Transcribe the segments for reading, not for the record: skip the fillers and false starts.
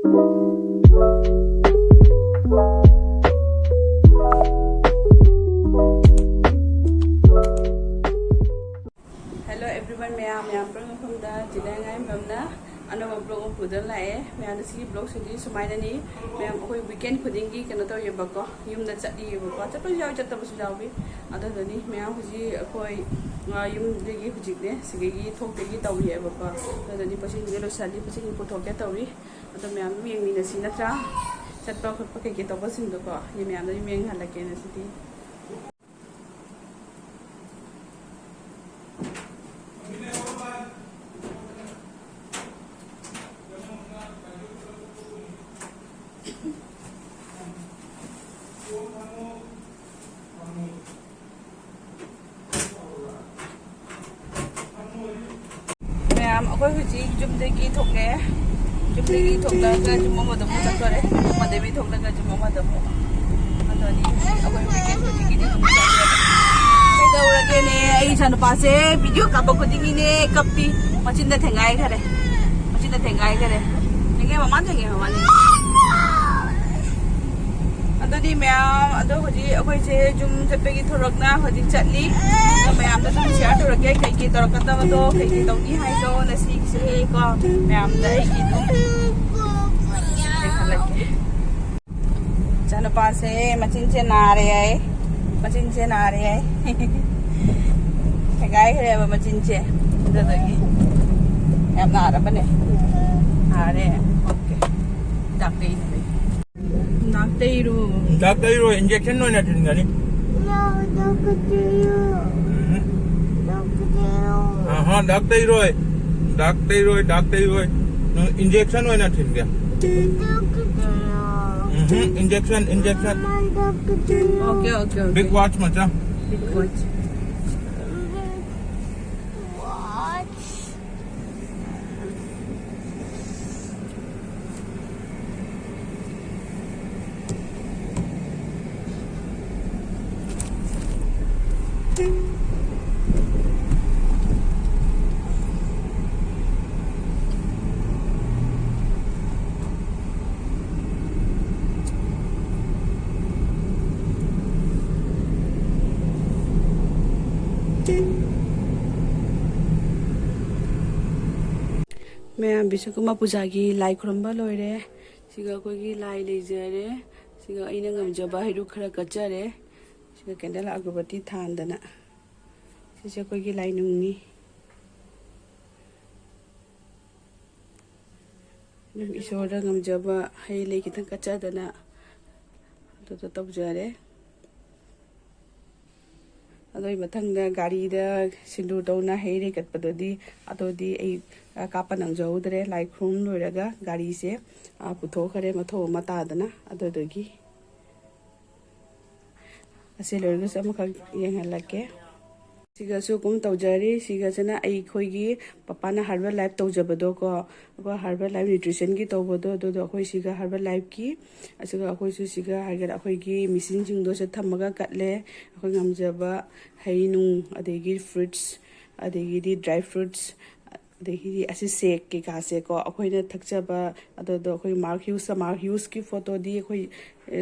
Hello everyone, मैं पर मफमदा जिलांगाई ममना अनोबा blog पुदन लाए मैं सी ब्लॉग से सुमाइननी मैं कोई वीकेंड खुदिंगी कनो तौरेबको युमदा चट्लीबको चट्पो याव चट्टबसु यावी अदनी मैं हुजी कोई युमदगी हुजिने सिगी थोकदगी तौरिएबको अदनी पसिंगे लोसाली पसिंग पुथोके तौरी अद मैं मेंगमिनसी नत्रा चट्पा खटपा के तौबसिंदको ये मैं मेंग हलके नसिदी अखोई हुजी जुमदगी थोके जुमदगी थोकलागा जुममदम चक्करे मदेबी थोकलागा जुममदम अदनी अखोई वीकेंड खुदिगी कैदौरगेने आई सनुपासे वीडियो काप खुदिगिने कप्पी मचिंदा थेंगाई खरे थेंगे ममा अदनी मैम अदो हुजी अखोई से जुम चप्पेगी थोरकना हुजी चटली मैम दा तुम शेयर तौरगे कई तौरकदबदो कई तौनी हाइदो नसी से को मैम दा एगी चलो पासे मचिन से नारे आए गाय है मचिन से मैम नारबने नारे ओके डॉक्टर इंजेक्शन नो नथिन गनी हाँ डॉक्टर इंजेक्शन नो नथिन गया इंजेक्शन ओके बिग वॉच मचा बिग वॉच मैं विश्वकर्मा पूजा की लाई खुरंबा लोरे सिगा कोई लाई लेजरे सिगा अइना ngमजबा हिरु खरा कचरे सिगा कैंडल अगरबत्ती थांदना सिसे कोई लाई नुंगनी ईश्वर ngमजबा है ले कितन कचदना तो तबजरे अदोई मथंग गाड़ी सिंदूर तौना हेरे कटपदी अदोदी कापा नंजौद्रे लाई खुम लोरगा गाड़ी से पुथोखरे मथो मतादना अदोदगी असे लोरगस अमख येंहलके सिगसु कुम तौजरी सिगसना अखोगी पपाना हर्बल लाइफ तौजबदो को हर्बल लाइफ न्यूट्रिशन की तौबदो दो अखोई सिगा हर्बल लाइफ की असुगा अखोइसु सिगा हागर अखोगी मिसिन जिंगदो से थमगा कटले अखोई ngमजबा हैनु अदेगी फ्रूट्स अदेगी ड्राई फ्रूट्स अदेगी असे सेक के कासे को अखोइना थक्चबा अदो अखोई मार्क ह्यूज की फोटो दी अखोई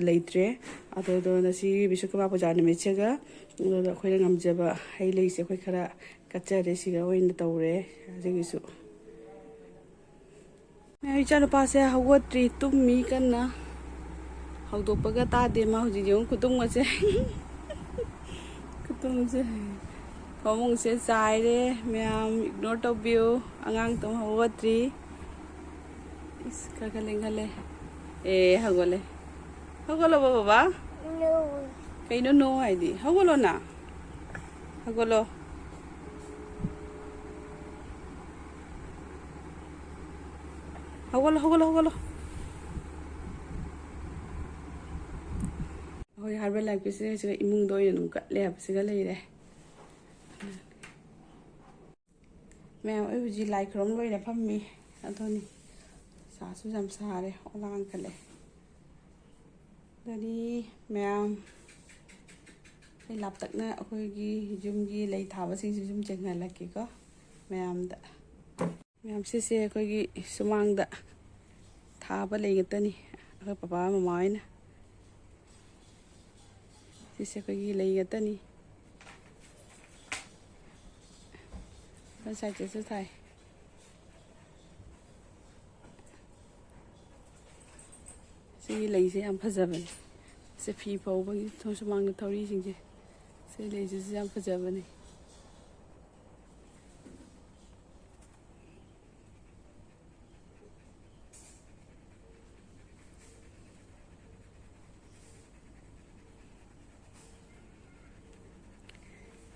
लेत्रे अदो नसी विश्वकर्मा पूजा निमित्सेगा अखोइना ngमजबा है लेसे अखोई खरा कच्चरे सिगा ओइन तौरे अजेगिसु मैं इचानुपासे हवत्रि तुम्मी कन्ना हौदोपगा तादे मा हुजि जेउ कुतुंगसे फमुंग से चाइरे मैम इग्नोर तौबियो आंगांग तुम हवत्रि इस खले ए हगोले बाबा कइनो नो हाइदि हगोलो ना हगोलो होय हर्बल लाइफ के इमुंग दो इन कटले हबसिगा लेरे मैं हुजी लाई खरम लोइना फम्मी अदोनी सासु जम सारे ओलांग कले दनी मैम लापतकना अखोगी जुमगी लाई थाबसिंग जुम चेंगलकेको मैम से अखोगी सुमांग ꯊꯥꯕ ꯂꯩ ꯉꯥꯛꯇꯅꯤ ꯑꯩꯈꯣꯏ ꯄꯄꯥ ꯃꯃꯥ ꯍꯣꯏꯅ ꯁꯤꯁꯦ ꯑꯩꯈꯣꯏꯒꯤ ꯂꯩ ꯉꯥꯛꯇꯅꯤ ꯁꯥꯏꯠꯇꯁꯨ ꯊꯥꯏ ꯁꯤꯒꯤ ꯂꯩꯁꯦ ꯌꯥꯝ ꯐꯖꯕꯅꯤ ꯁꯤ ꯐꯤ ꯐꯧꯕꯒꯤ ꯁꯨꯃꯥꯡꯗ ꯊꯧꯔꯤꯁꯤꯡꯁꯦ ꯁꯤ ꯂꯩꯁꯤꯁꯨ ꯌꯥꯝ ꯐꯖꯕꯅꯤ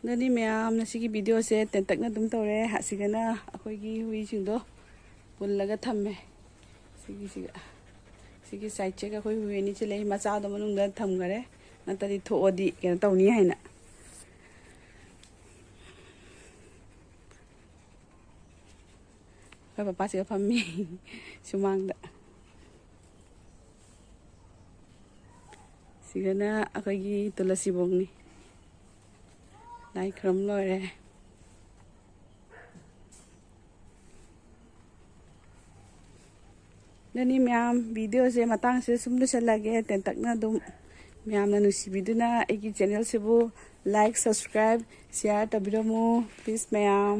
ꯑꯗꯨꯅꯤ ꯃꯌꯥꯝꯅ ꯁꯤꯒꯤ ꯚꯤꯗꯤꯑꯣꯁꯦ ꯇꯦꯟꯇꯛꯅ ꯑꯗꯨꯝ ꯇꯧꯔꯦ ꯑꯁꯤꯒꯅ ꯑꯩꯈꯣꯏꯒꯤ ꯍꯨꯏꯁꯤꯡꯗꯣ ꯄꯨꯜꯂꯒ ꯊꯝꯃꯦ ꯁꯤꯒꯤ ꯁꯥꯏꯠꯁꯦꯒ ꯑꯩꯈꯣꯏ ꯍꯨꯏ ꯑꯅꯤꯁꯦ ꯂꯩ ꯃꯆꯥꯗꯣ ꯃꯅꯨꯡꯗ ꯊꯝꯈꯔꯦ ꯅꯠꯇ꯭ꯔꯗꯤ ꯊꯣꯛꯑꯗꯤ ꯀꯩꯅꯣ ꯇꯧꯅꯤ ꯍꯥꯏꯅ ꯑꯩꯈꯣꯏ ꯄꯄꯥꯁꯤꯒ ꯐꯝꯃꯤ ꯁꯨꯃꯥꯡꯗ ꯁꯤꯒꯅ ꯑꯩꯈꯣꯏꯒꯤ ꯇꯨꯂꯁꯤꯕꯣꯡꯅꯤ ꯂꯥꯏ ꯈꯨꯔꯨꯝ ꯂꯣꯏꯔꯦ ꯑꯗꯨꯅꯤ ꯃꯌꯥꯝ ꯚꯤꯗꯤꯑꯣꯁꯦ ꯃꯇꯥꯡꯁꯤꯗ ꯁꯨꯝ ꯂꯣꯏꯁꯤꯜꯂꯒꯦ ꯇꯦꯟꯇꯛꯅ ꯑꯗꯨꯝ ꯃꯌꯥꯝꯅ ꯅꯨꯡꯁꯤꯕꯤꯗꯨꯅ ꯑꯩꯒꯤ ꯆꯦꯅꯦꯜꯁꯤꯕꯨ ꯂꯥꯏꯛ ꯁꯕꯁꯀ꯭ꯔꯥꯏꯕ ꯁꯤꯌꯥꯔ ꯇꯧꯕꯤꯔꯝꯃꯨ ꯄ꯭ꯂꯤꯖ ꯃꯌꯥꯝ